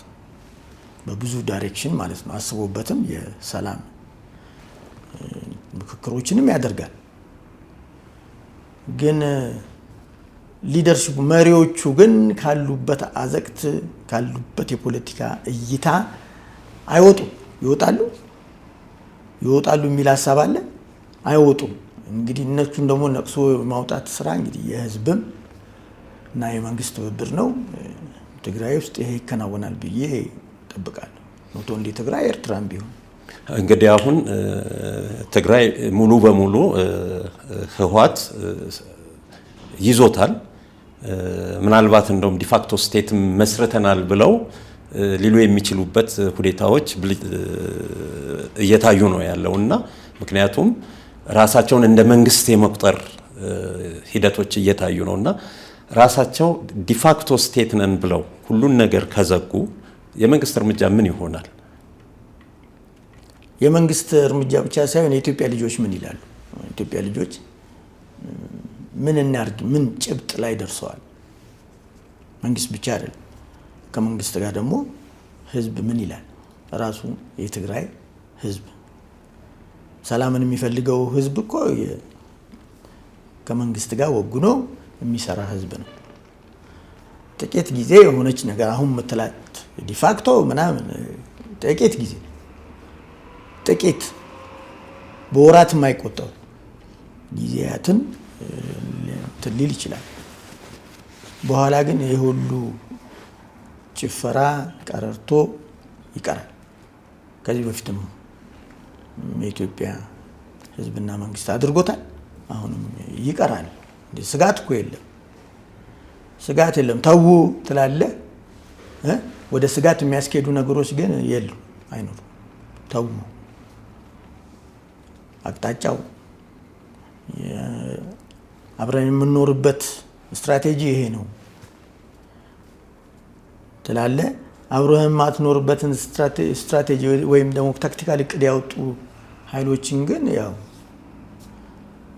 በብዙ ዳይሬክሽን ማለት ነው። አስቦበትም የሰላም ምክክሮችንም ያደርጋል። ግን ሊደርሺፑ መሪዎቹ ግን ካሉበት አዘቅት ካሉበት የፖለቲካ እይታ አይወጡም። ይወጣሉ የሚል ሀሳብ አለ። አይወጡም። እንግዲህ እነሱን ደግሞ ነቅሶ ማውጣት ስራ እንግዲህ የህዝብም እና የመንግስት ትብብር ነው። ትግራይ ውስጥ ይሄ ይከናወናል ብዬ እጠብቃለሁ። ኖቶ እንደ ትግራይ ኤርትራም ቢሆን እንግዲህ አሁን ትግራይ ሙሉ በሙሉ ህወሓት ይዞታል። ምናልባት እንደውም ዲፋክቶ ስቴት መስርተናል ብለው ሊሉ የሚችሉበት ሁኔታዎች እየታዩ ነው ያለውና ምክንያቱም ራሳቸውን እንደ መንግስት የመቁጠር ሂደቶች እየታዩ ነውና ራሳቸው ዲፋክቶ ስቴት ነን ብለው ሁሉን ነገር ከዘጉ የመንግስት እርምጃ ምን ይሆናል? የመንግስት እርምጃ ብቻ ሳይሆን የኢትዮጵያ ልጆች ምን ይላሉ? ኢትዮጵያ ልጆች ምን እናርግ? ምን ጭብጥ ላይ ደርሰዋል? መንግስት ብቻ አይደለም። ከመንግስት ጋር ደግሞ ህዝብ ምን ይላል? ራሱ የትግራይ ህዝብ ሰላምን የሚፈልገው ህዝብ እኮ ከመንግስት ጋር ወግኖ የሚሰራ ህዝብ ነው። ጥቂት ጊዜ የሆነች ነገር አሁን መተላት ዲፋክቶ ምናምን ጥቂት ጊዜ ጥቂት በወራት የማይቆጠሩ ጊዜያትን ሊል ይችላል። በኋላ ግን የሁሉ ጭፈራ ቀረርቶ ይቀራል። ከዚህ በፊትም የኢትዮጵያ ህዝብና መንግስት አድርጎታል። አሁንም ይቀራል። ስጋት እኮ የለም። ስጋት የለም። ተው ትላለህ። ወደ ስጋት የሚያስኬዱ ነገሮች ግን የሉ፣ አይኖሩ። ተው አቅጣጫው አብረን የምንኖርበት ስትራቴጂ ይሄ ነው ትላለህ። አብረን የማትኖርበትን ስትራቴጂ ወይም ደግሞ ታክቲካል እቅድ ያወጡ ኃይሎችን ግን ያው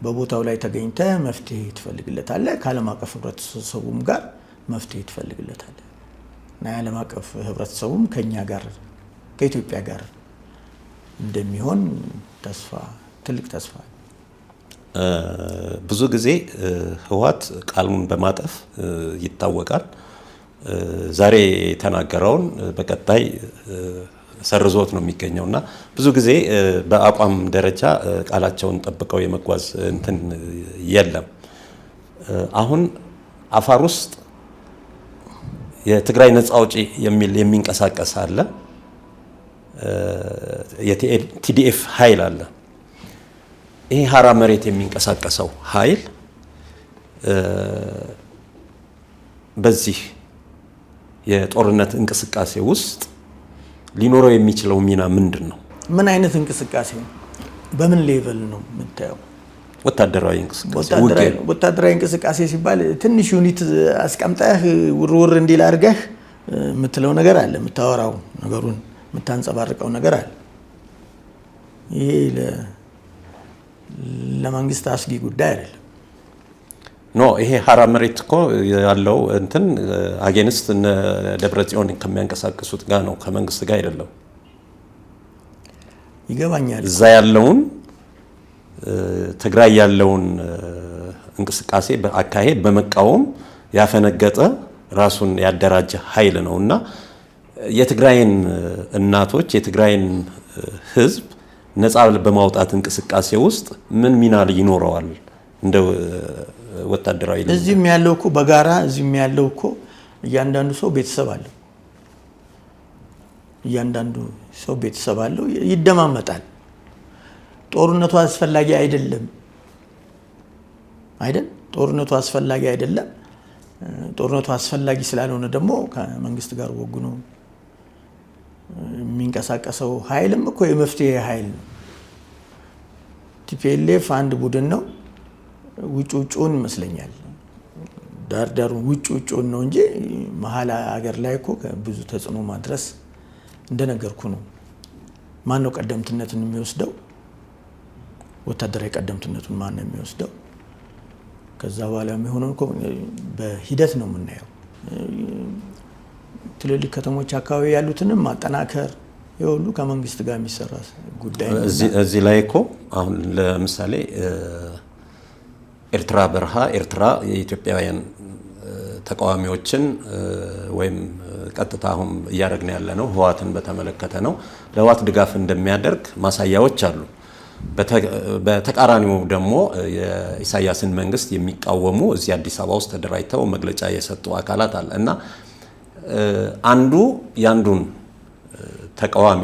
በቦታው ላይ ተገኝተ መፍትሄ ትፈልግለታለህ። ከዓለም አቀፍ ህብረተሰቡም ጋር መፍትሄ ትፈልግለታለህ እና የዓለም አቀፍ ህብረተሰቡም ከኛ ጋር ከኢትዮጵያ ጋር እንደሚሆን ትልቅ ተስፋ። ብዙ ጊዜ ህወሓት ቃሉን በማጠፍ ይታወቃል። ዛሬ የተናገረውን በቀጣይ ሰርዞት ነው የሚገኘውና ብዙ ጊዜ በአቋም ደረጃ ቃላቸውን ጠብቀው የመጓዝ እንትን የለም። አሁን አፋር ውስጥ የትግራይ ነፃ አውጪ የሚል የሚንቀሳቀስ አለ። የቲዲኤፍ ኃይል አለ። ይሄ ሀራ መሬት የሚንቀሳቀሰው ኃይል በዚህ የጦርነት እንቅስቃሴ ውስጥ ሊኖረው የሚችለው ሚና ምንድን ነው? ምን አይነት እንቅስቃሴ ነው? በምን ሌቨል ነው የምታየው? ወታደራዊ እንቅስቃሴ ወታደራዊ እንቅስቃሴ ሲባል ትንሽ ዩኒት አስቀምጠህ ውርውር እንዲል አድርገህ የምትለው ነገር አለ፣ የምታወራው ነገሩን የምታንጸባርቀው ነገር አለ። ይሄ ለመንግስት አስጊ ጉዳይ አይደለም። ኖ ይሄ ሀራ መሬት እኮ ያለው እንትን አጌንስት እነ ደብረጽዮን ከሚያንቀሳቅሱት ጋር ነው፣ ከመንግስት ጋር አይደለም። ይገባኛል። እዛ ያለውን ትግራይ ያለውን እንቅስቃሴ በአካሄድ በመቃወም ያፈነገጠ ራሱን ያደራጀ ኃይል ነውና የትግራይን እናቶች የትግራይን ህዝብ ነፃ በማውጣት እንቅስቃሴ ውስጥ ምን ሚና ይኖረዋል? እንደ ወታደራዊ እዚህም ያለው እኮ በጋራ እዚህም ያለው እኮ እያንዳንዱ ሰው ቤተሰብ አለው። እያንዳንዱ ሰው ቤተሰብ አለው፣ ይደማመጣል። ጦርነቱ አስፈላጊ አይደለም አይደል? ጦርነቱ አስፈላጊ አይደለም። ጦርነቱ አስፈላጊ ስላልሆነ ደግሞ ከመንግስት ጋር ወግኖ የሚንቀሳቀሰው ኃይልም እኮ የመፍትሄ ኃይል ነው። ቲፒኤልኤፍ አንድ ቡድን ነው። ውጭውን ይመስለኛል፣ ዳርዳሩን ውጭውን ነው እንጂ መሀል ሀገር ላይ እኮ ብዙ ተጽዕኖ ማድረስ እንደነገርኩ ነው። ማን ነው ቀደምትነትን የሚወስደው? ወታደራዊ ቀደምትነቱን ማን ነው የሚወስደው? ከዛ በኋላ የሚሆነው እኮ በሂደት ነው የምናየው። ትልልቅ ከተሞች አካባቢ ያሉትንም ማጠናከር የሁሉ ከመንግስት ጋር የሚሰራ ጉዳይ ነው። እዚህ ላይ እኮ አሁን ለምሳሌ ኤርትራ በረሃ ኤርትራ የኢትዮጵያውያን ተቃዋሚዎችን ወይም ቀጥታ አሁን እያደረግን ያለ ነው ህወሓትን በተመለከተ ነው ለህወሓት ድጋፍ እንደሚያደርግ ማሳያዎች አሉ። በተቃራኒው ደግሞ የኢሳያስን መንግስት የሚቃወሙ እዚህ አዲስ አበባ ውስጥ ተደራጅተው መግለጫ የሰጡ አካላት አለ እና አንዱ ያንዱን ተቃዋሚ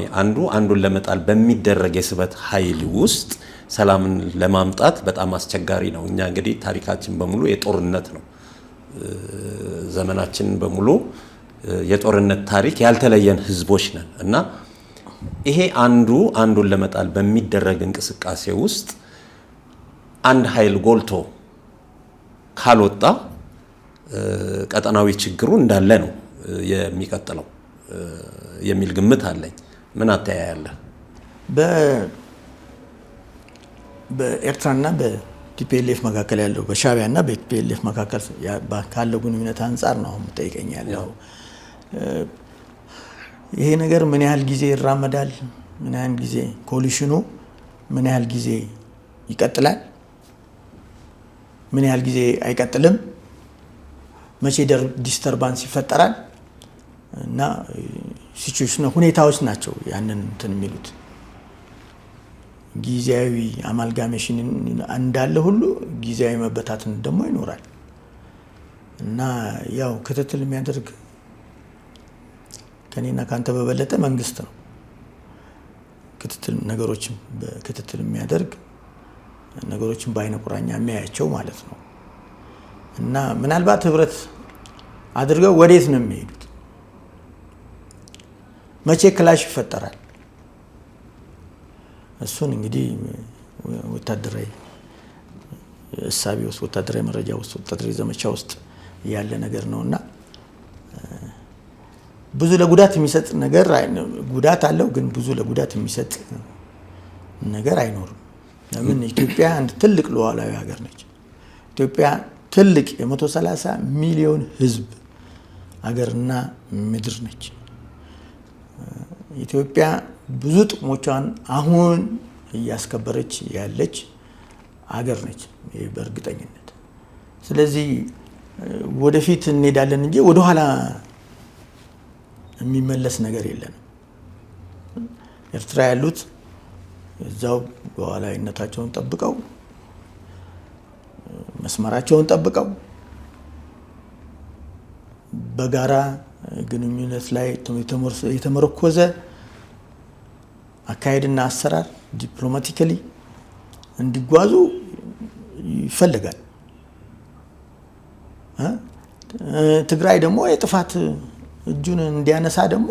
አንዱን ለመጣል በሚደረግ የስበት ኃይል ውስጥ ሰላምን ለማምጣት በጣም አስቸጋሪ ነው። እኛ እንግዲህ ታሪካችን በሙሉ የጦርነት ነው። ዘመናችን በሙሉ የጦርነት ታሪክ ያልተለየን ህዝቦች ነን እና ይሄ አንዱን ለመጣል በሚደረግ እንቅስቃሴ ውስጥ አንድ ኃይል ጎልቶ ካልወጣ ቀጠናዊ ችግሩ እንዳለ ነው የሚቀጥለው የሚል ግምት አለኝ። ምን አተያያለህ? በኤርትራና በቲፒኤልኤፍ መካከል ያለው በሻዕቢያና በቲፒኤልኤፍ መካከል ካለው ግንኙነት አንጻር ነው የምጠይቀኛል። ይሄ ነገር ምን ያህል ጊዜ ይራመዳል? ምን ያህል ጊዜ ኮሊሽኑ ምን ያህል ጊዜ ይቀጥላል? ምን ያህል ጊዜ አይቀጥልም? መቼ ዲስተርባንስ ይፈጠራል? እና ሲቹዌሽን ሁኔታዎች ናቸው ያንን እንትን የሚሉት። ጊዜያዊ አማልጋሜሽን እንዳለ ሁሉ ጊዜያዊ መበታትን ደግሞ ይኖራል እና ያው ክትትል የሚያደርግ ከኔና ካንተ በበለጠ መንግስት ነው። ነገሮችን በክትትል የሚያደርግ ነገሮችን በአይነ ቁራኛ የሚያያቸው ማለት ነው እና ምናልባት ህብረት አድርገው ወዴት ነው የሚሄዱት? መቼ ክላሽ ይፈጠራል? እሱን እንግዲህ ወታደራዊ እሳቤ ውስጥ ወታደራዊ መረጃ ውስጥ ወታደራዊ ዘመቻ ውስጥ ያለ ነገር ነውና ብዙ ለጉዳት የሚሰጥ ነገር ጉዳት አለው፣ ግን ብዙ ለጉዳት የሚሰጥ ነገር አይኖርም። ለምን? ኢትዮጵያ አንድ ትልቅ ሉዓላዊ ሀገር ነች። ኢትዮጵያ ትልቅ የ130 ሚሊዮን ህዝብ ሀገርና ምድር ነች። ኢትዮጵያ ብዙ ጥቅሞቿን አሁን እያስከበረች ያለች ሀገር ነች በእርግጠኝነት። ስለዚህ ወደፊት እንሄዳለን እንጂ ወደኋላ የሚመለስ ነገር የለንም። ኤርትራ ያሉት እዛው በኋላዊነታቸውን ጠብቀው መስመራቸውን ጠብቀው በጋራ ግንኙነት ላይ የተመረኮዘ አካሄድና አሰራር ዲፕሎማቲካሊ እንዲጓዙ ይፈልጋል። ትግራይ ደግሞ የጥፋት እጁን እንዲያነሳ ደግሞ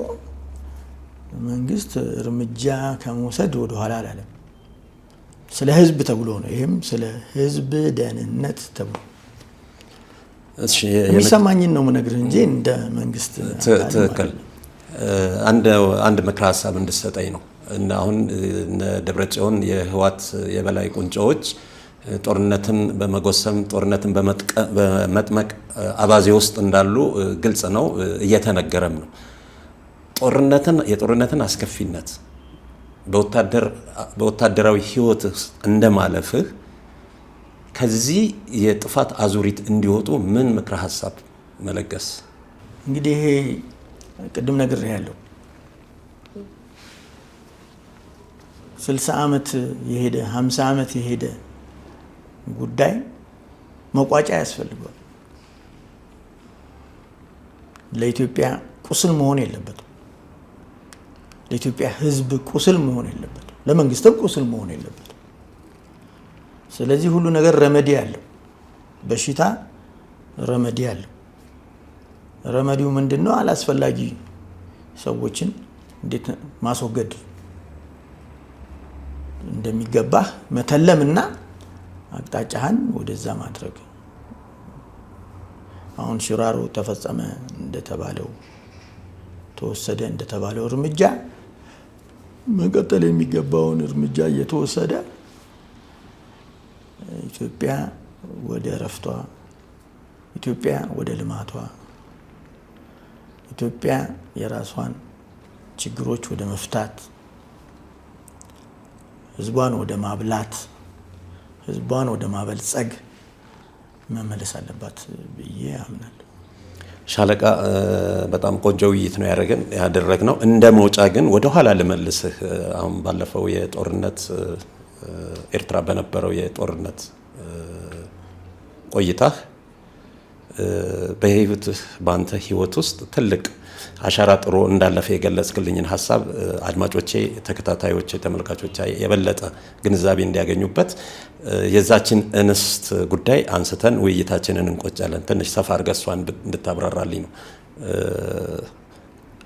መንግስት እርምጃ ከመውሰድ ወደ ኋላ አላለም። ስለ ህዝብ ተብሎ ነው። ይሄም ስለ ህዝብ ደህንነት ተብሎ የሚሰማኝን ነው የምነግርህ እንጂ እንደ መንግስት ትክክል። አንድ ምክረ ሀሳብ እንድሰጠኝ ነው እና አሁን ደብረጽዮን የህወሓት የበላይ ቁንጮዎች ጦርነትን በመጎሰም ጦርነትን በመጥመቅ አባዜ ውስጥ እንዳሉ ግልጽ ነው፣ እየተነገረም ነው። የጦርነትን አስከፊነት በወታደራዊ ህይወት እንደማለፍህ ከዚህ የጥፋት አዙሪት እንዲወጡ ምን ምክረ ሀሳብ መለገስ? እንግዲህ ይሄ ቅድም ነግሬሃለሁ 60 ዓመት የሄደ 50 ዓመት የሄደ ጉዳይ መቋጫ ያስፈልገዋል። ለኢትዮጵያ ቁስል መሆን የለበትም። ለኢትዮጵያ ህዝብ ቁስል መሆን የለበትም። ለመንግስትም ቁስል መሆን የለበትም። ስለዚህ ሁሉ ነገር ረመዲ አለው። በሽታ ረመዲ አለው። ረመዲው ምንድነው? አላስፈላጊ ሰዎችን እንዴት ማስወገድ እንደሚገባህ መተለምና አቅጣጫህን ወደዛ ማድረግ። አሁን ሽራሮ ተፈጸመ እንደተባለው ተወሰደ እንደተባለው እርምጃ መቀጠል የሚገባውን እርምጃ እየተወሰደ ኢትዮጵያ ወደ ረፍቷ፣ ኢትዮጵያ ወደ ልማቷ፣ ኢትዮጵያ የራሷን ችግሮች ወደ መፍታት፣ ህዝቧን ወደ ማብላት፣ ህዝቧን ወደ ማበልጸግ መመለስ አለባት ብዬ አምናለሁ። ሻለቃ በጣም ቆንጆ ውይይት ነው ያደረግነው። እንደ መውጫ ግን ወደ ኋላ ልመልስህ። አሁን ባለፈው የጦርነት ኤርትራ በነበረው የጦርነት ቆይታህ በአንተ ህይወት ውስጥ ትልቅ አሻራ ጥሮ እንዳለፈ የገለጽክልኝን ሀሳብ አድማጮቼ፣ ተከታታዮቼ፣ ተመልካቾቼ የበለጠ ግንዛቤ እንዲያገኙበት የዛችን እንስት ጉዳይ አንስተን ውይይታችንን እንቆጫለን። ትንሽ ሰፋ አድርገህ እሷን እንድታብራራልኝ ነው።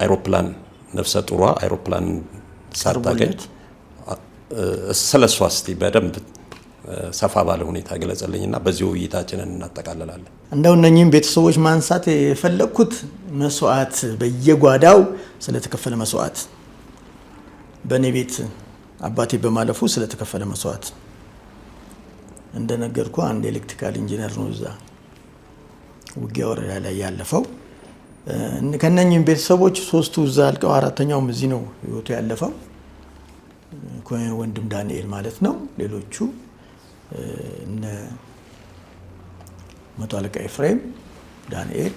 አይሮፕላን ነፍሰ ጡሯ አይሮፕላን ሳታገኝ ስለሷ እስቲ በደንብ ሰፋ ባለ ሁኔታ ገለጸልኝና በዚህ ውይይታችንን እናጠቃልላለን። እንደው እነኚህም ቤተሰቦች ማንሳት የፈለኩት መስዋዕት በየጓዳው ስለተከፈለ መስዋዕት፣ በእኔ ቤት አባቴ በማለፉ ስለተከፈለ መስዋዕት እንደነገርኩ አንድ ኤሌክትሪካል ኢንጂነር ነው እዛ ውጊያ ወረዳ ላይ ያለፈው። ከነኚህም ቤተሰቦች 3ቱ እዛ አልቀው 4ኛውም እዚህ ነው ህይወቱ ያለፈው። ወንድም ዳንኤል ማለት ነው። ሌሎቹ እነ መቶ አለቃ ኤፍሬም ዳንኤል፣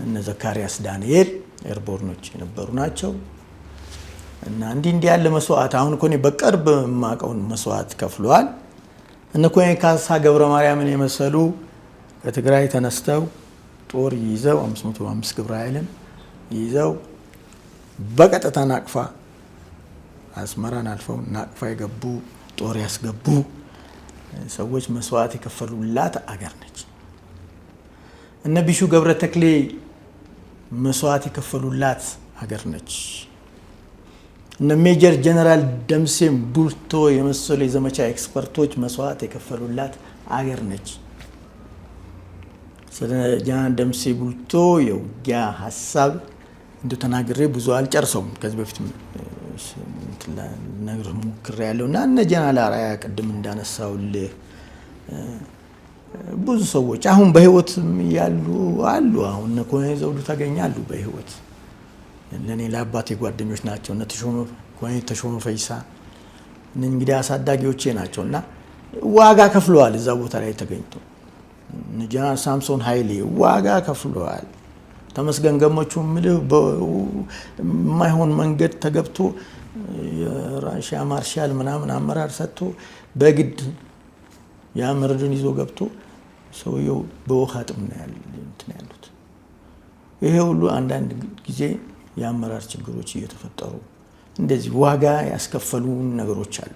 እነ ዘካሪያስ ዳንኤል ኤርቦርኖች የነበሩ ናቸው። እና እንዲህ ያለ መስዋዕት አሁን እኮ በቅርብ የማውቀውን መስዋዕት ከፍለዋል። እነ ካሳ ገብረ ማርያምን የመሰሉ ከትግራይ ተነስተው ጦር ይዘው 505 ግብረ ኃይልን ይዘው በቀጥታ ናቅፋ አስመራን አልፈው ናቅፋ የገቡ ጦር ያስገቡ ሰዎች መስዋዕት የከፈሉላት አገር ነች። እነ ቢሹ ገብረ ተክሌ መስዋዕት የከፈሉላት አገር ነች። እነ ሜጀር ጀነራል ደምሴ ቡልቶ የመሰሉ የዘመቻ ኤክስፐርቶች መስዋዕት የከፈሉላት አገር ነች። ስለ ጀነራል ደምሴ ቡልቶ የውጊያ ሀሳብ እንደተናገረ ብዙ አልጨርሰውም። ከዚህ በፊት ነገር ሞክሬ ያለውና እነ ጀነራል አራያ ቅድም እንዳነሳውልህ ብዙ ሰዎች አሁን በህይወት ያሉ አሉ። አሁን እነ ኮሎኔል ዘውዱ ተገኛሉ በህይወት ለኔ ለአባቴ ጓደኞች ናቸው። እነ ተሾመ ፈይሳ እንግዲህ አሳዳጊዎቼ ናቸውና ዋጋ ከፍለዋል እዛ ቦታ ላይ ተገኝቶ። እነ ጀነራል ሳምሶን ኃይሌ ዋጋ ከፍለዋል። ተመስገን ገመቹ ምልህ በማይሆን መንገድ ተገብቶ የራሺያ ማርሻል ምናምን አመራር ሰጥቶ በግድ ያመረዱን ይዞ ገብቶ ሰውየው በውሃ ጥም ነው ያሉት። ይሄ ሁሉ አንዳንድ ጊዜ የአመራር ችግሮች እየተፈጠሩ እንደዚህ ዋጋ ያስከፈሉ ነገሮች አሉ።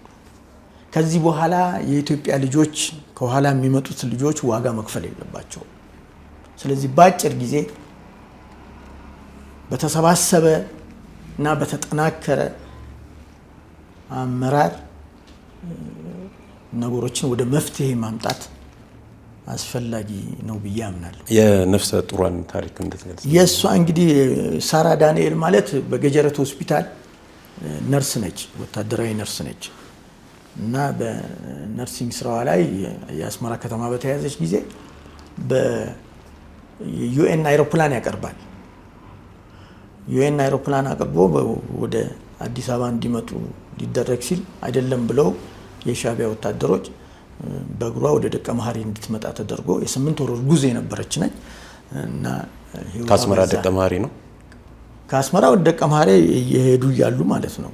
ከዚህ በኋላ የኢትዮጵያ ልጆች ከኋላ የሚመጡት ልጆች ዋጋ መክፈል የለባቸው። ስለዚህ በአጭር ጊዜ በተሰባሰበ እና በተጠናከረ አመራር ነገሮችን ወደ መፍትሄ ማምጣት አስፈላጊ ነው ብዬ አምናለሁ። የነፍሰ ጡሯን ታሪክ እንድትገልጽ። የእሷ እንግዲህ ሳራ ዳንኤል ማለት በገጀረት ሆስፒታል ነርስ ነች፣ ወታደራዊ ነርስ ነች እና በነርሲንግ ስራዋ ላይ የአስመራ ከተማ በተያዘች ጊዜ በዩኤን አይሮፕላን ያቀርባል። ዩኤን አይሮፕላን አቅርቦ ወደ አዲስ አበባ እንዲመጡ ሊደረግ ሲል አይደለም ብለው የሻዕቢያ ወታደሮች በእግሯ ወደ ደቀ መሐሪ እንድትመጣ ተደርጎ የ8 ወር ጉዞ የነበረች ነች እና ከአስመራ ደቀ መሐሪ ነው። ከአስመራ ወደ ደቀ መሐሪ እየሄዱ እያሉ ማለት ነው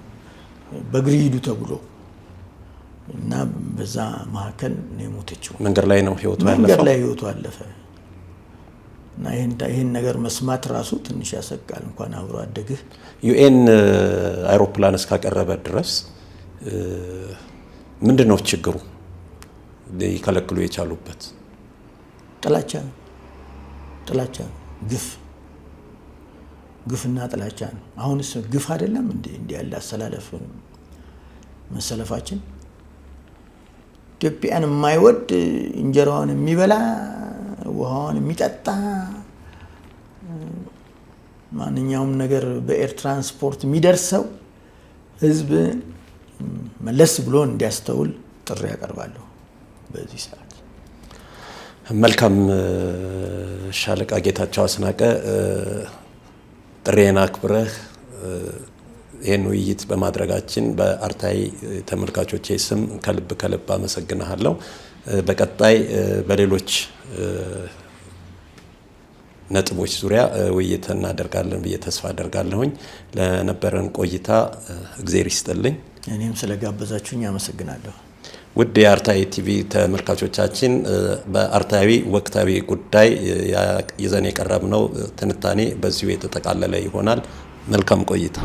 በእግር ሂዱ ተብሎ እና በዛ መካከል ነው የሞተችው። መንገድ ላይ ነው ህይወቷ ያለፈው። መንገድ ላይ ህይወቷ አለፈ እና ይሄን ነገር መስማት ራሱ ትንሽ ያሰቃል። እንኳን አብሮ አደግህ ዩኤን አይሮፕላን እስካቀረበ ድረስ ምንድነው ችግሩ? ሊከለክሉ የቻሉበት ጥላቻ፣ ግፍና ጥላቻ ነው። አሁንስ ግፍ አይደለም እንዴ እንዲህ ያለ አሰላለፍ መሰለፋችን? ኢትዮጵያን የማይወድ እንጀራዋን የሚበላ ውሃዋን የሚጠጣ ማንኛውም ነገር በኤር ትራንስፖርት የሚደርሰው ህዝብ መለስ ብሎ እንዲያስተውል ጥሪ ያቀርባለሁ በዚህ ሰዓት። መልካም ሻለቃ ጌታቸው አስናቀ ጥሬን አክብረህ ይህን ውይይት በማድረጋችን በአርታይ ተመልካቾቼ ስም ከልብ አመሰግናለሁ። በቀጣይ በሌሎች ነጥቦች ዙሪያ ውይይት እናደርጋለን ብዬ ተስፋ አደርጋለሁኝ። ለነበረን ቆይታ እግዜር ይስጥልኝ። እኔም ስለጋበዛችሁኝ አመሰግናለሁ። ውድ የአርታይ ቲቪ ተመልካቾቻችን በአርታዊ ወቅታዊ ጉዳይ ይዘን የቀረብነው ትንታኔ በዚሁ የተጠቃለለ ይሆናል። መልካም ቆይታ